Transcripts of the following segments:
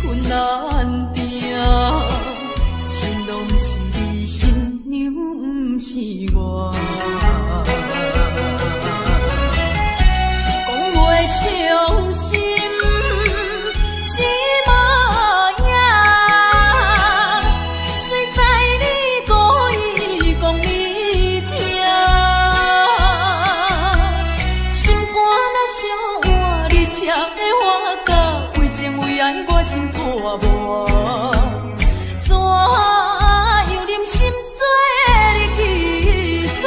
困难定，心拢是你，新娘不是我。讲袂伤心是无影，谁知你故意讲你听，心肝若烧换，你才会活到为情为爱，我心破磨。怎样忍心做你去错？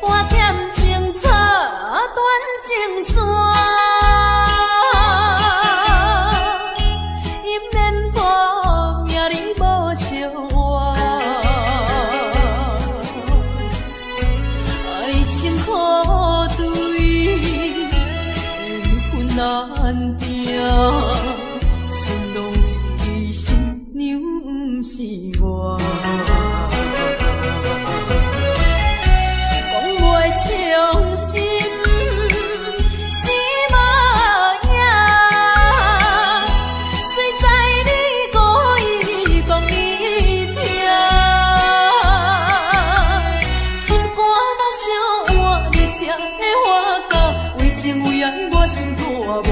半点情草，断情线。难定，心拢是你，新娘不是我。讲袂伤心是无影，谁知你故意讲你听，心肝若烧换，你才会活到为情为爱，我心破磨。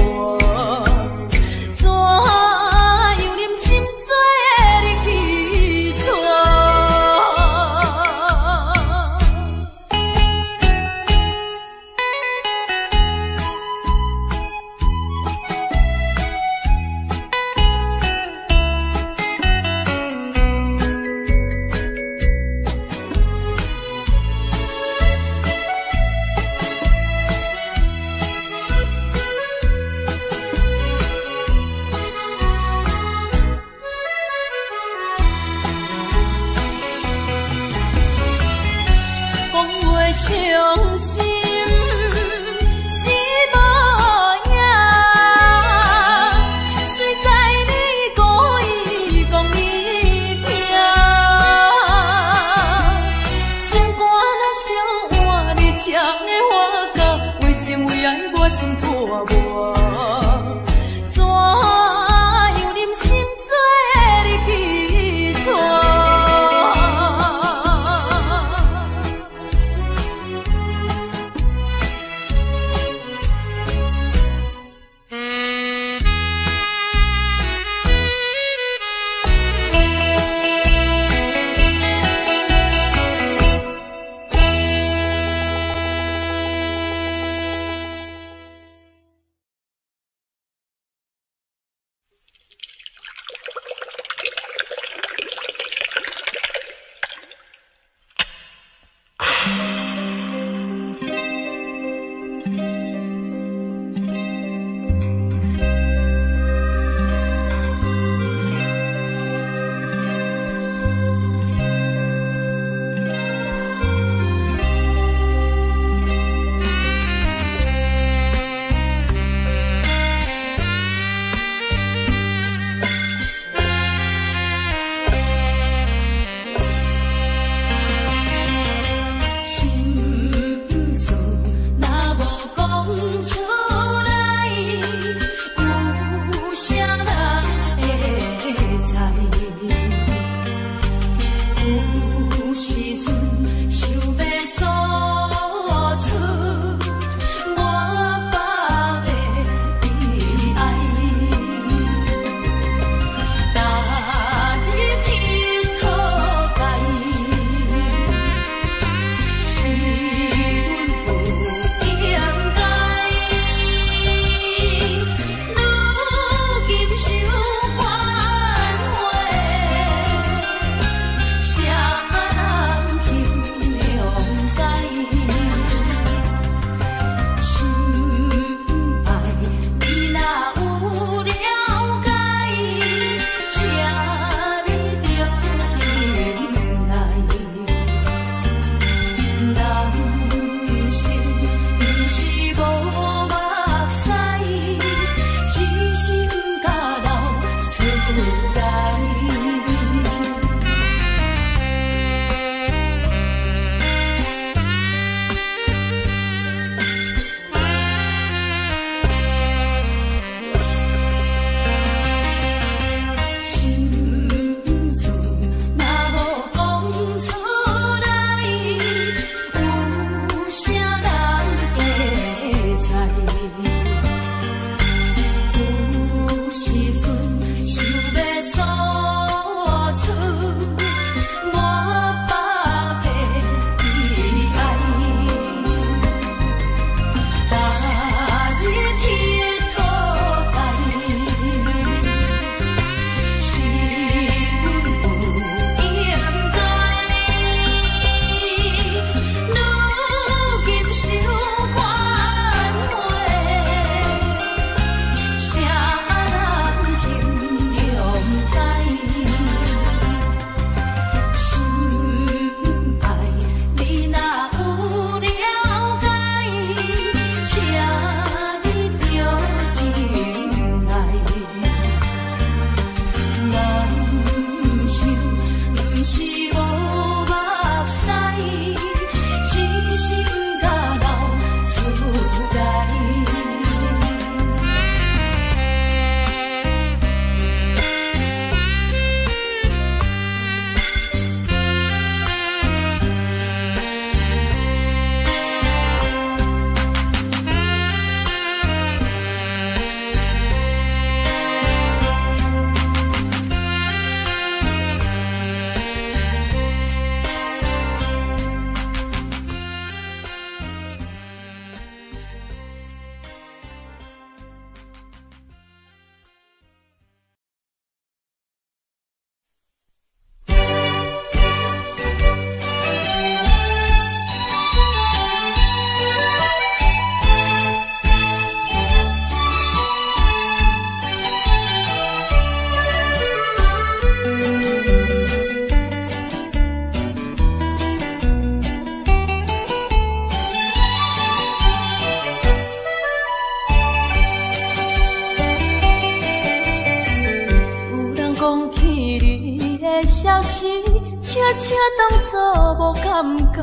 车当作无感觉，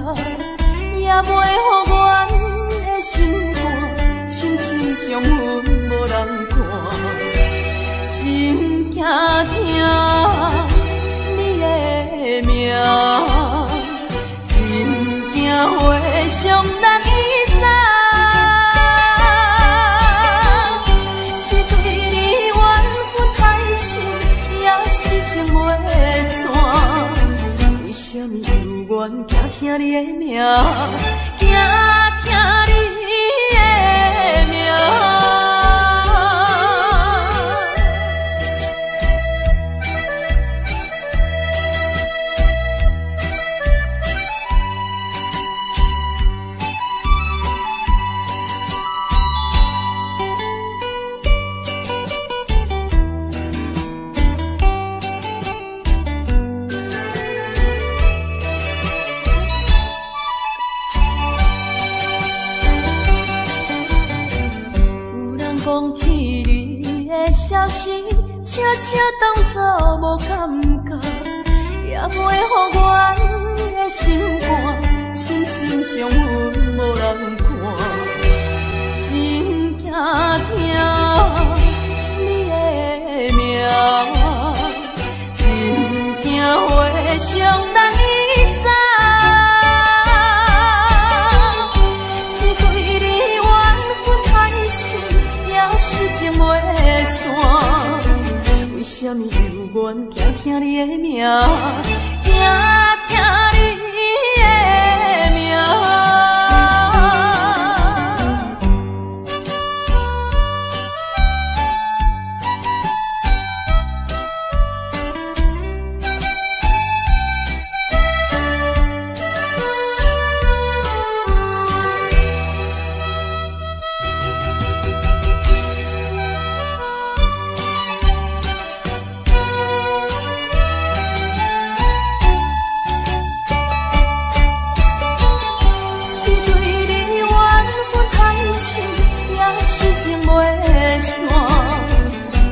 也袂予阮的心肝深深伤痕无人看，真惊你的名，真惊会伤人伊早。是对你缘分太深，也是情袂散。为什么犹原惊听你的名，惊听你的名？讲起你的消息，车车当作无感觉，也袂予阮的心肝深深伤痕无人看，真惊你的名，真惊会伤人伊早。是情袂散，为什么犹原惊听你的名，惊听你的名？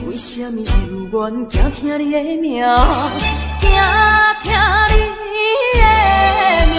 为什么犹原惊听你的名，惊听你的名？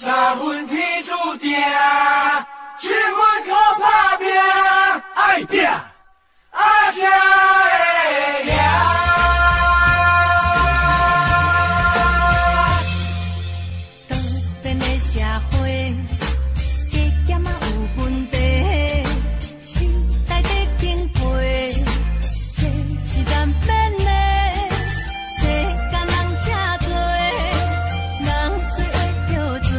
三分天注定，七分靠打拼，爱拼，才会赢。当今的社会，加减啊有问题，时代在进步，这是难免的。世间人真多，人做会叫做，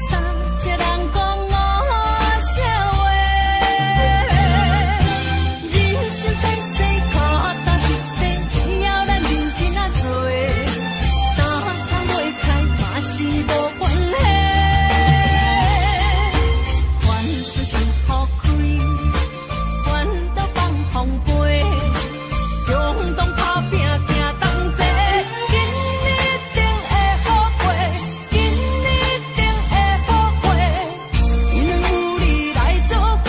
三些人讲五些话。人生在世，靠打实地，只要咱认真啊做，打参袂菜嘛是无关系。凡事想好开，烦恼放风飞，勇动打拼行同齐，今日一定会好过，今日一定会好过，因有你来作伙，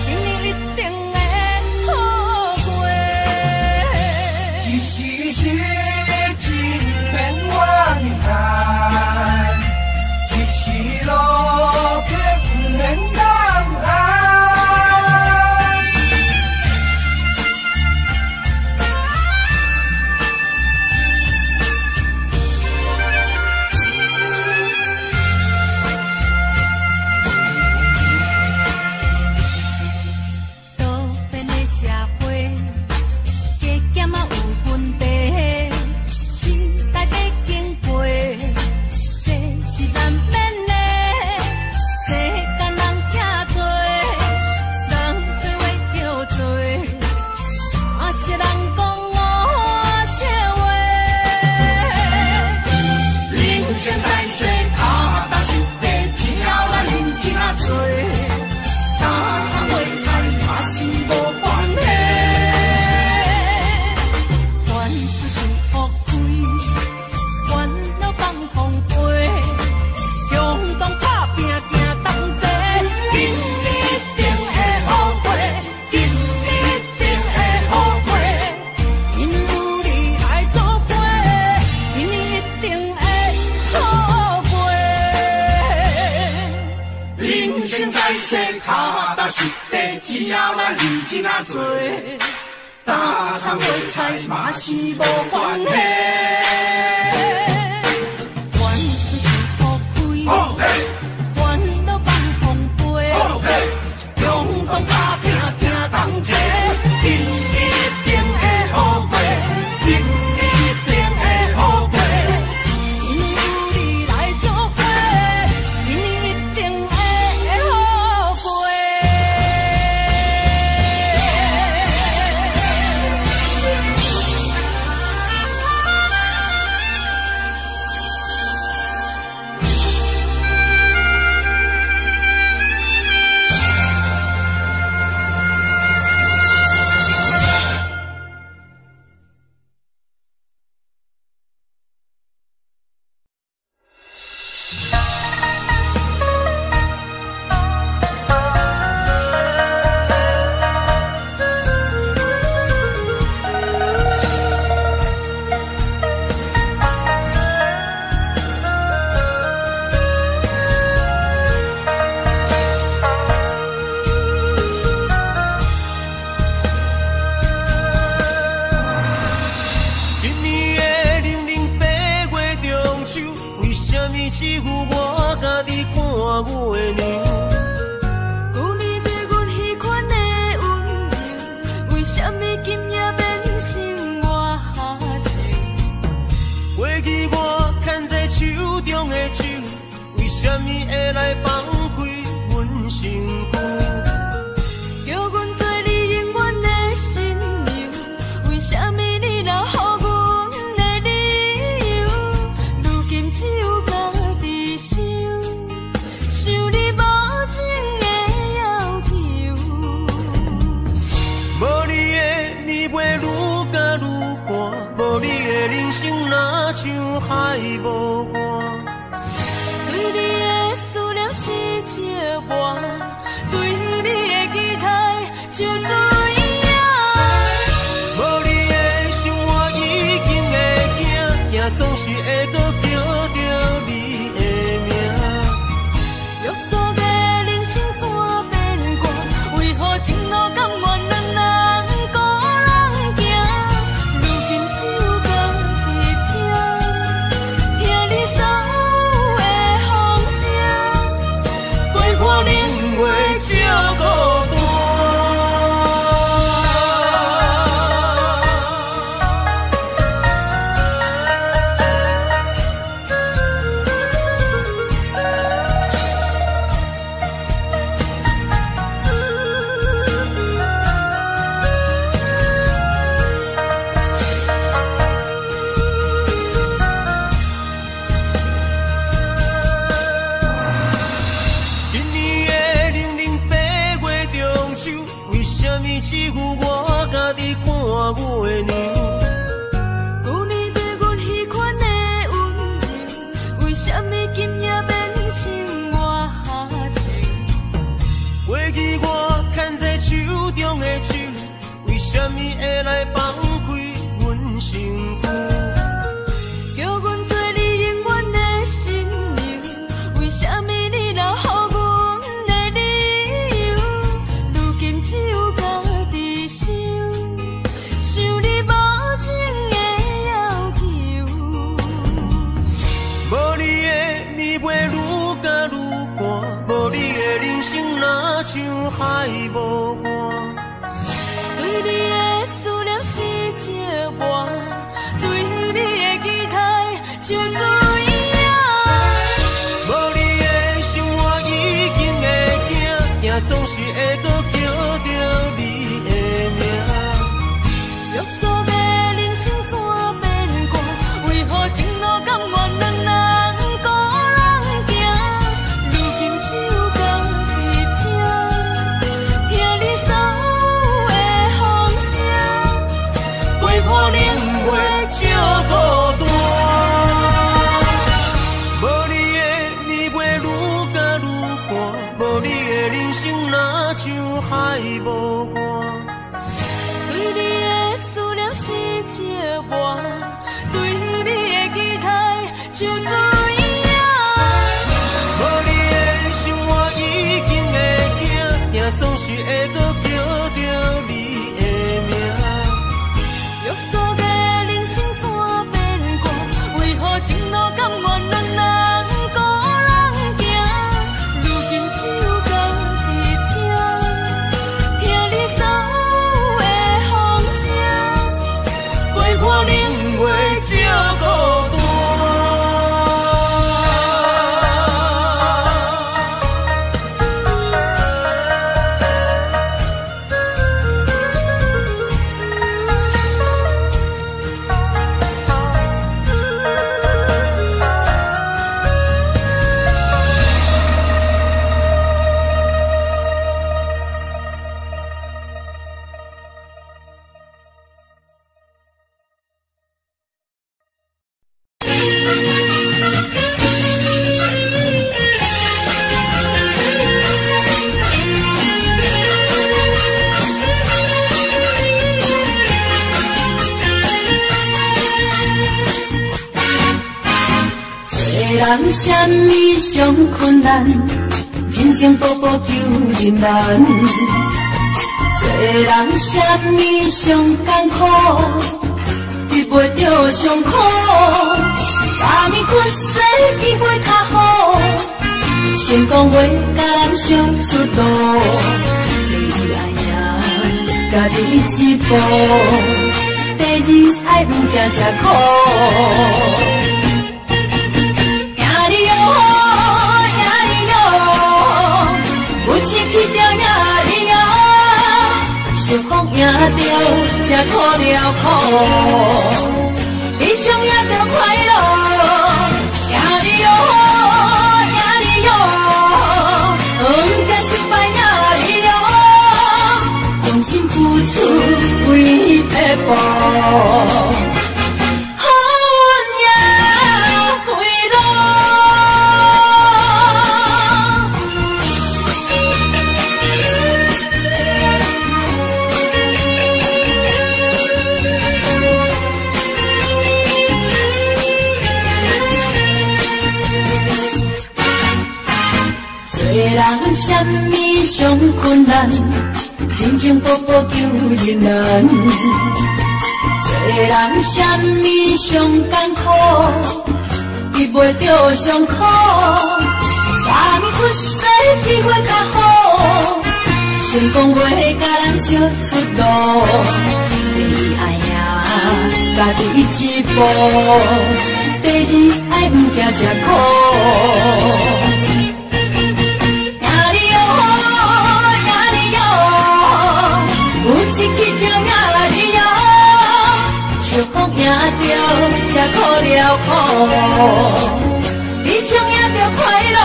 今日一定会好过。一时时真免怨叹，一时路却不免当寒。多变的社会，加减啊有问题，时代在进步，这是难免的。世间人真多，人做伙叫做，三些人讲五些话。人生在世，脚踏实地，只要咱认真啊做。打参袂菜嘛是无关系，凡事想好开，烦恼放风飞，勇动打拼行同齐，今日一定会好过，今日一定会好过，因有你来作伙，今日一定会好过。人生在世，脚踏实地，只要咱认真啊做，打参袂菜嘛是无关系。凡事想好开，好嘿，烦恼放风飞，好嘿，勇动打拼行同齐，今日一定会好过，今日一定会好过，因有你来作伙，今日一定会好过。今年的008月中秋，为什么只有我家己看我的娘？有你对阮迄款的温柔，为什么今夜变成我下情？过去我牵在手中的手，为什么会来放开阮身躯？叫阮做你永远的新娘，为什么你留予阮的理由？如今只有家己想，想你无情的要求。无你的你袂愈加愈寒，无你的人生若像海无岸。对你的思念是一碗，对你的期待像水影。无你的想我已经会惊，总是会搁叫着你的么今夜变成我情？过去我牵在手中的手，为什么会来放开阮身躯？叫阮做你永远的新娘，为什么你留予阮的理由？如今只有家己想，想你无情的要求。无你的你袂愈加愈寒，无你的人生若像海无岸。对你的思念是这晚，对你的期待像水影。无你的生活已经会惊，也总是会搁叫着你的名。约束的人生怎变卦？为何情路甘愿两人孤人行？如今只有家己听，听你所有的风声，陪伴冷月照孤单。无你的你袂愈加愈寒，无你的人生若像海无岸。对你的思念是这晚，对你的期待像水影。无你的生活已经会惊，也总是会搁叫着你的名。约束的人生怎变卦？为何情路甘愿两人孤人行？如今只有家己听，听你所有的风声，陪伴冷月照孤单。人什么上困难？人情步步求人难。做人什么上艰苦？遇袂着上苦。啥物屈世机会较好？成功话甲人相出路。第一爱赢家己一步，第二爱毋惊吃苦。受苦赢着，才苦了苦，你终也着快乐。赢你哟，赢你哟，毋惊失败赢你哟，用心付出为彼步。人什么上困难？人情步步求人难。做人什么上艰苦？遇袂着上苦。啥物屈世机会较好？成功话甲人相出路。第一爱赢家己一步，第二爱毋惊吃苦。一去着赢你哟，受苦赢着才苦了苦，你终也着快乐。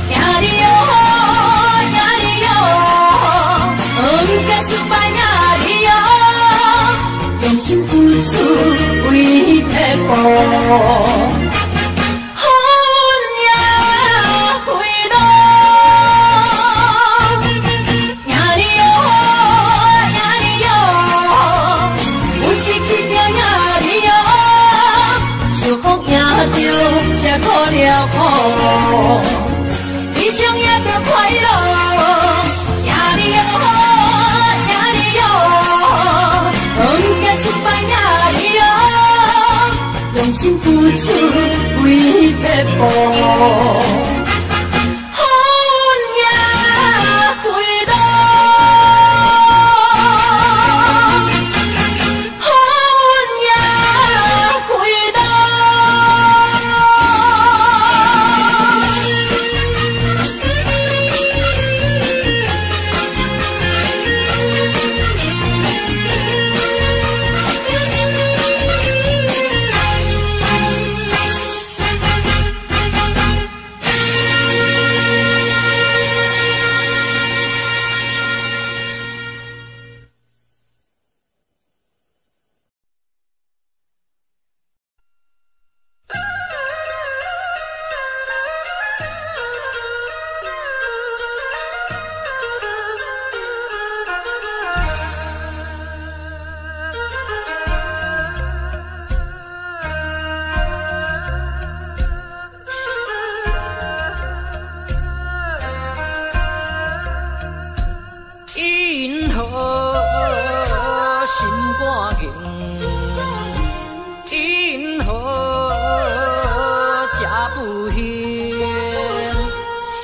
赢你哟，赢你哟，毋惊失败赢你哟，用心付出为彼步。苦，你种也着快乐。呀哩哟，呀哩哟，不惊失败呀哩哟，用心付出为别步。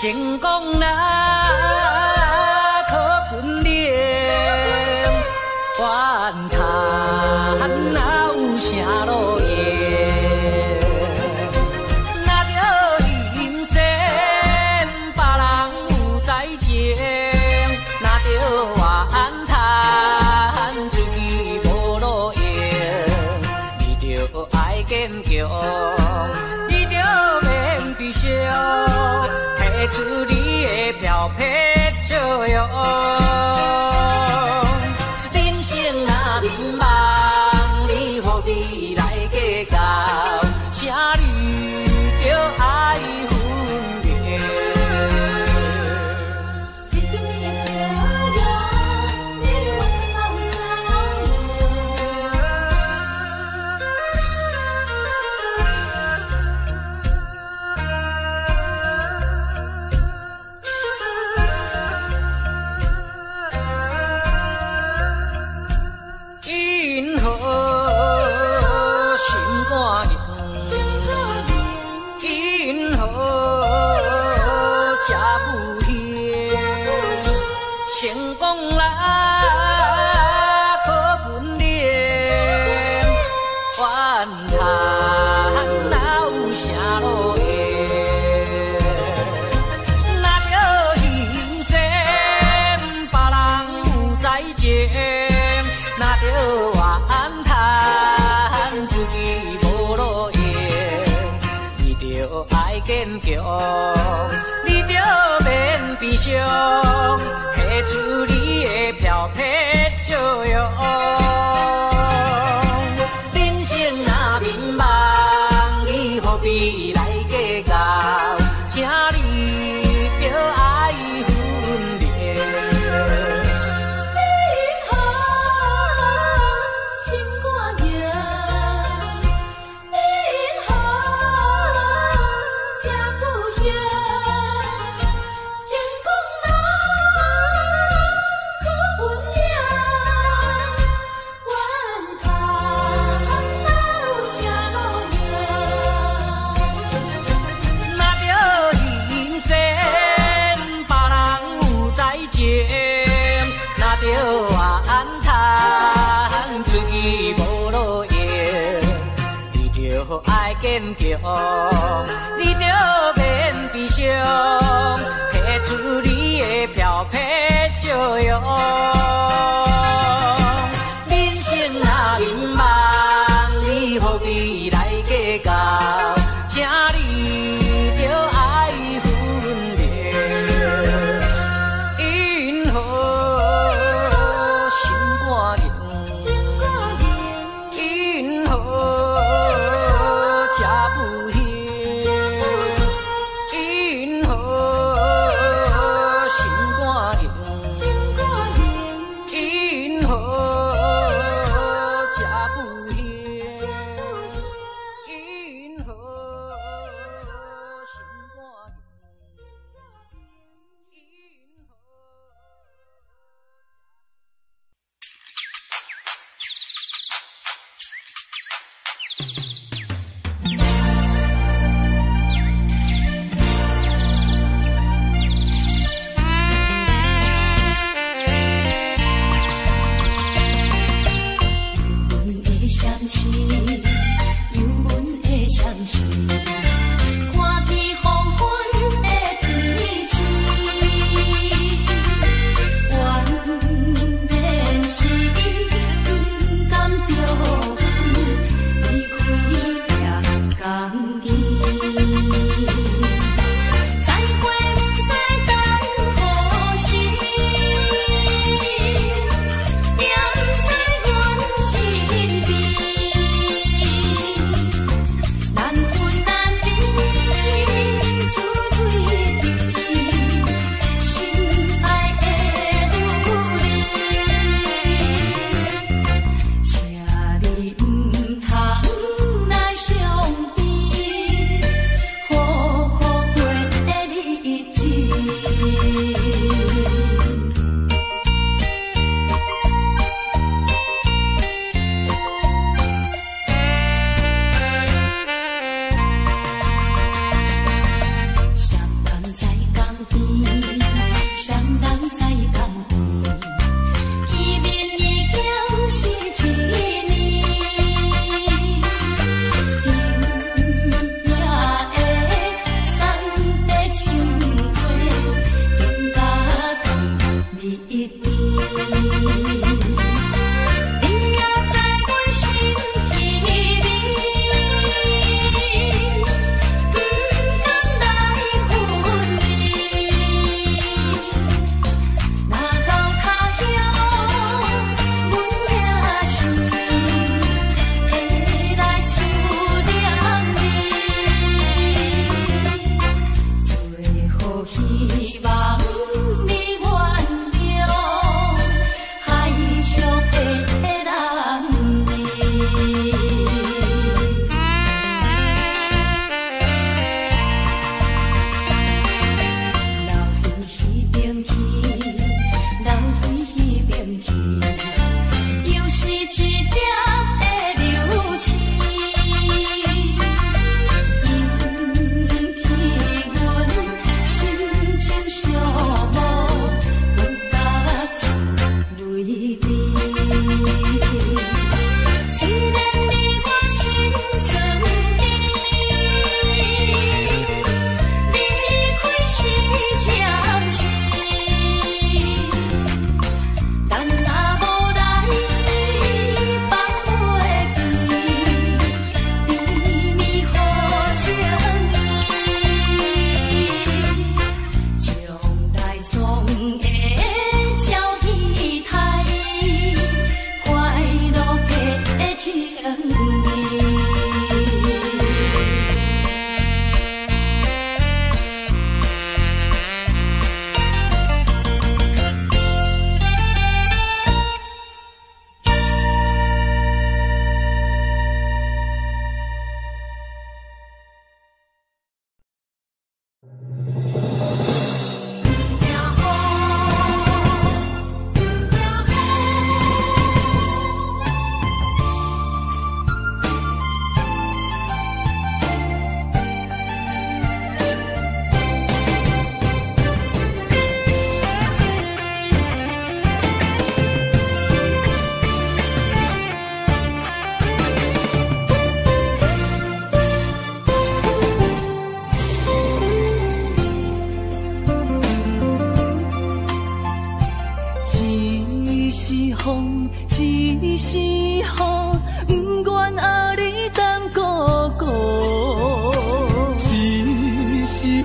成功啦，可训练，怨叹哪有啥路用？若着人生别人有在情，若着怨叹自己无路用，你着爱坚强，你着免悲伤。出你的漂泊笑容，人生若迷茫，你何必来计较？请你着爱分别。成功啦，可训练，怨叹哪有啥路用？若着人生别人有在情，若着怨叹自己无路用，你着爱坚强，你着免悲伤。出你的漂泊笑容，人生若迷茫，你何必来计较？请你着爱分别。你好，心肝热，你好，吃不休。若着怨叹自己无路用，你着爱坚强，你着免悲伤，提出你的漂泊笑容。人生若迷茫，你何必来计较？请你着爱分别。因何？因何吃不休？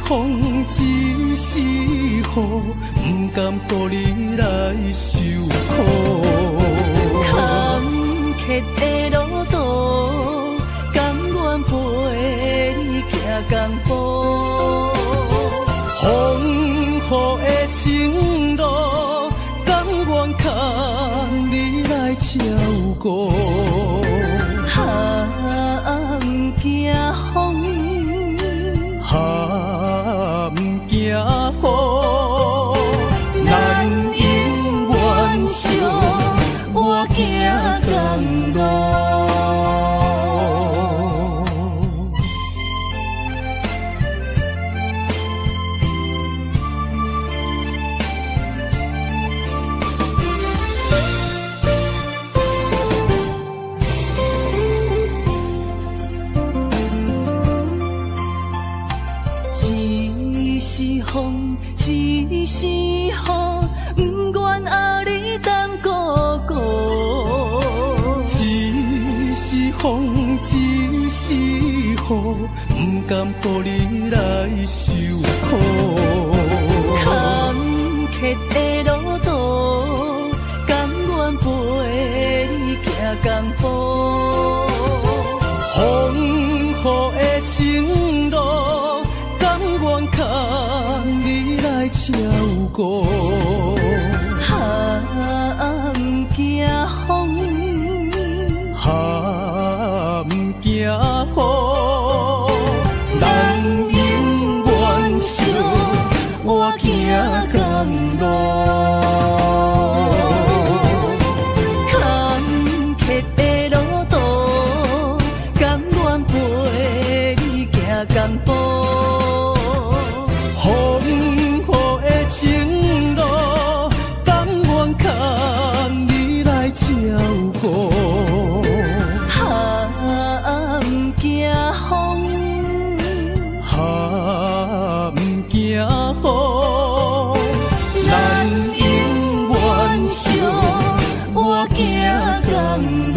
风，只是雨，不甘予你来受苦。坎坷的路途，甘愿陪你行共步。风雨的情路，甘愿牵你来照顾。不惊风，不惊雨，咱永远相我行共路。只是雨，不愿压你当孤孤。只是风，只是雨，不甘予你来受苦。坎坷的路途，甘愿陪你行共步。风雨的情路，甘愿牵你来照顾。不惊风，不惊雨，咱永远相我行共路。坎坷的路途，甘愿陪你行共步。风雨的情路，甘愿牵你来照顾。不惊风，不惊雨，咱永远相我行共路。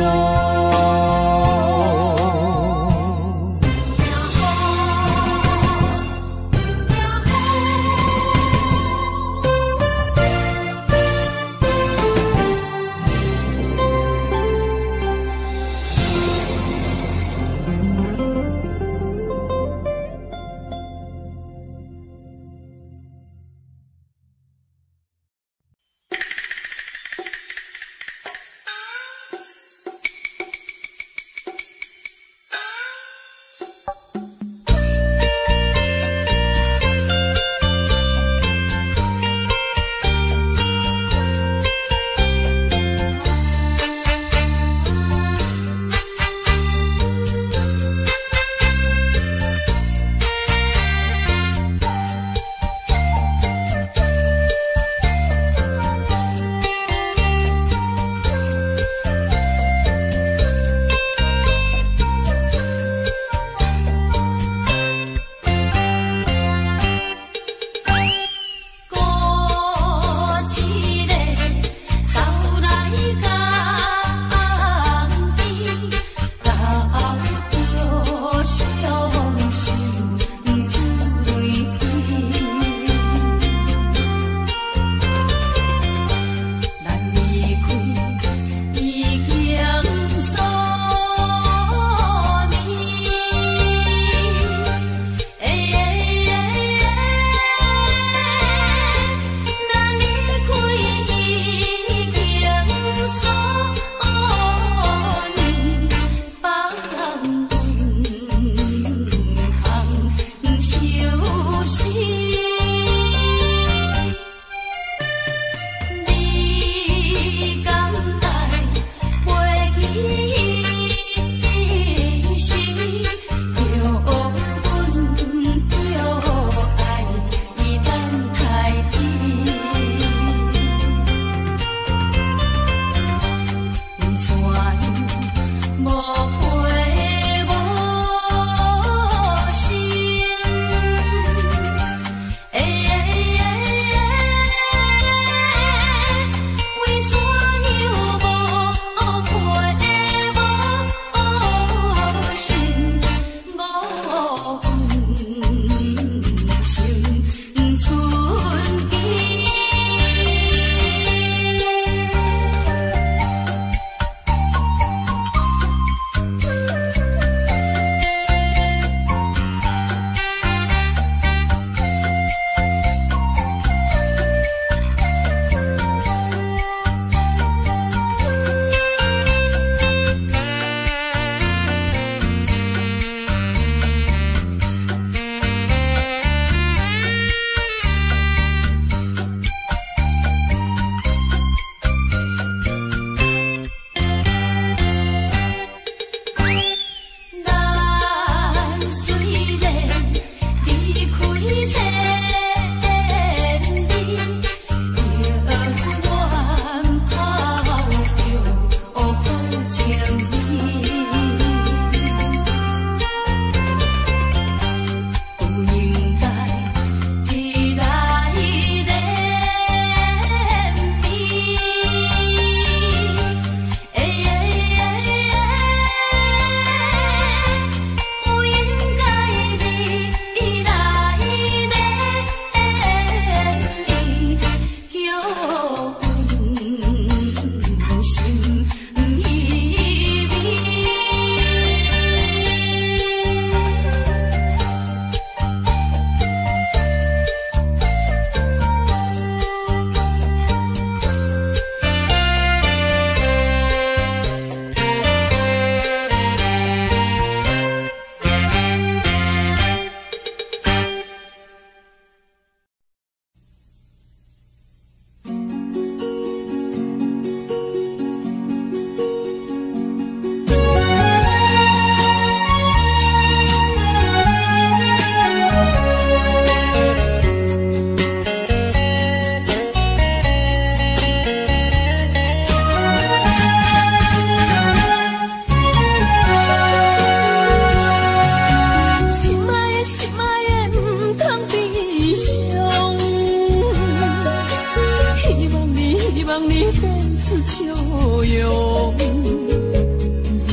你变出笑容，如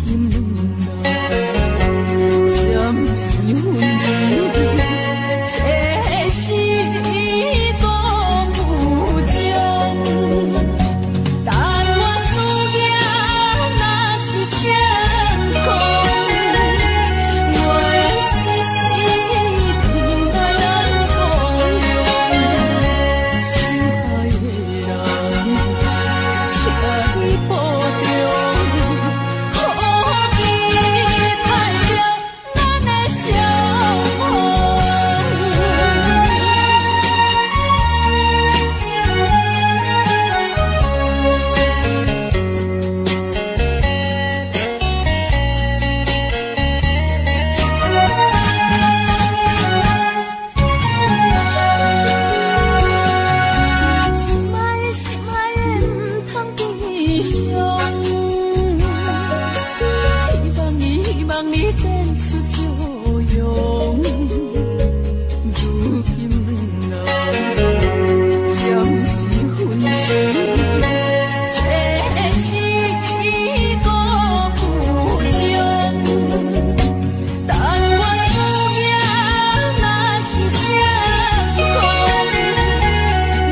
今渐是分离，这是个无情。但我思念若是相共，我的思绪停在咱共用，心爱的人，请你保重，好期盼着咱的相逢。心爱的，心爱的，不通悲伤。希望你变出笑容，如今渐是分离，这是个无情。但我思念若是相共，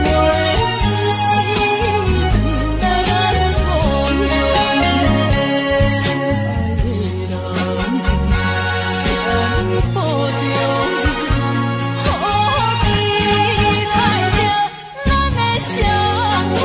我的思绪停在咱共用，心爱的人，请你保重，好期盼着咱的相逢。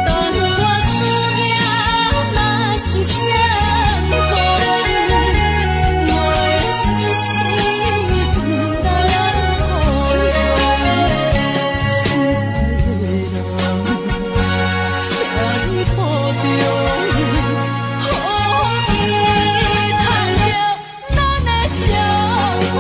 但我思念若是相共，我的思绪停在咱共用，心爱的人，请你保重，好期盼着咱的相逢。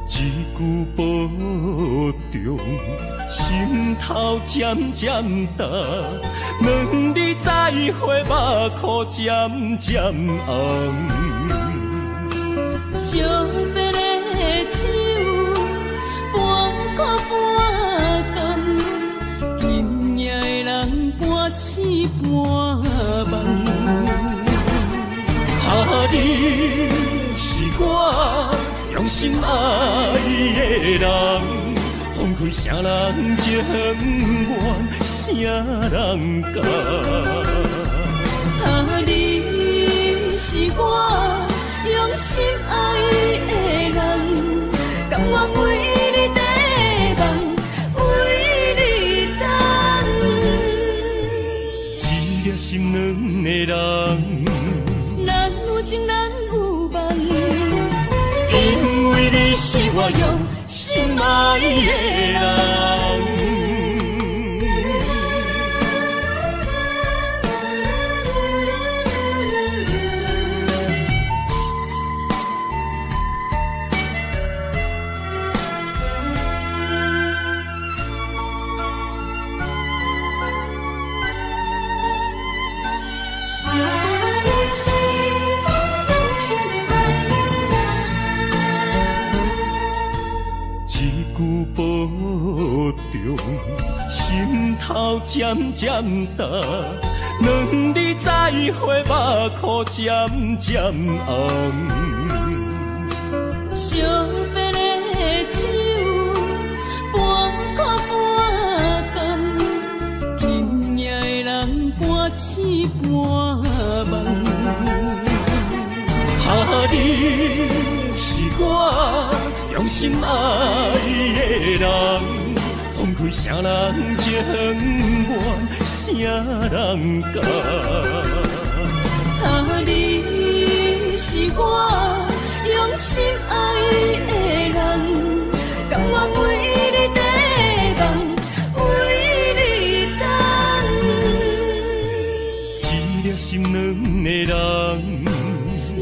一句保重，心头渐渐重，两日再会，目眶渐渐红。相别的酒，半苦半甘，今夜的人半醒半梦。你是我用心爱的人，放开啥人情愿，啥人甘？你是我用心爱的人，甘愿为你地梦，为你等。一粒心软的人，咱有情，咱有梦。因为你是我用心爱的人。渐渐淡，两日再会，目眶渐渐红。惜别的酒，半苦半甘，今夜的人半醒半梦。你是我用心爱的人，放开啥人情愿，啥人甘。你是我用心爱的人，甘愿为你地梦，为你等。一粒心软的人，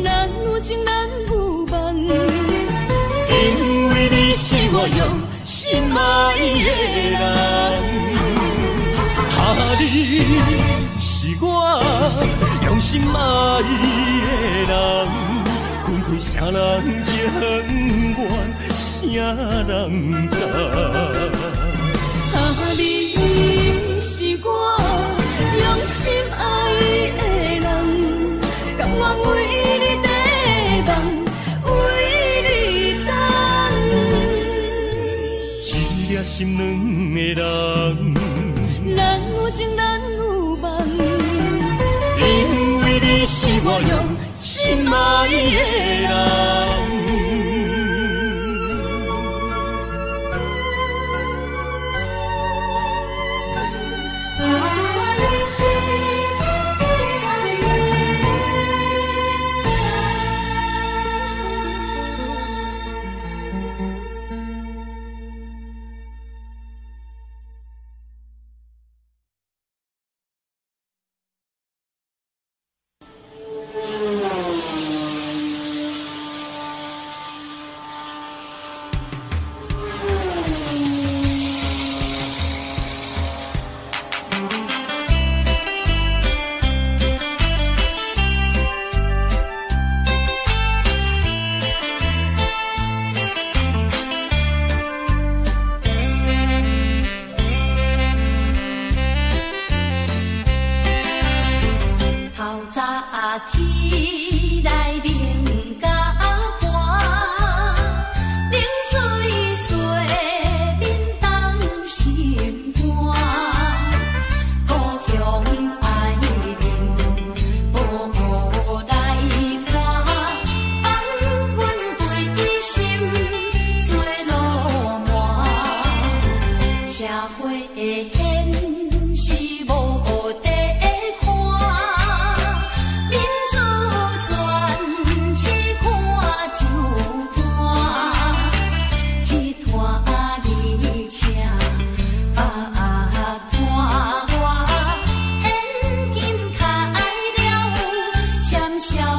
人有情人有梦，因为你是我用心爱的人。你是我用心爱的人，分开啥人情愿，啥人甘。你是我用心爱的人，甘愿为你地梦，为你等。一粒心软的人，人有情人有梦，因为你是我用心爱的人。笑。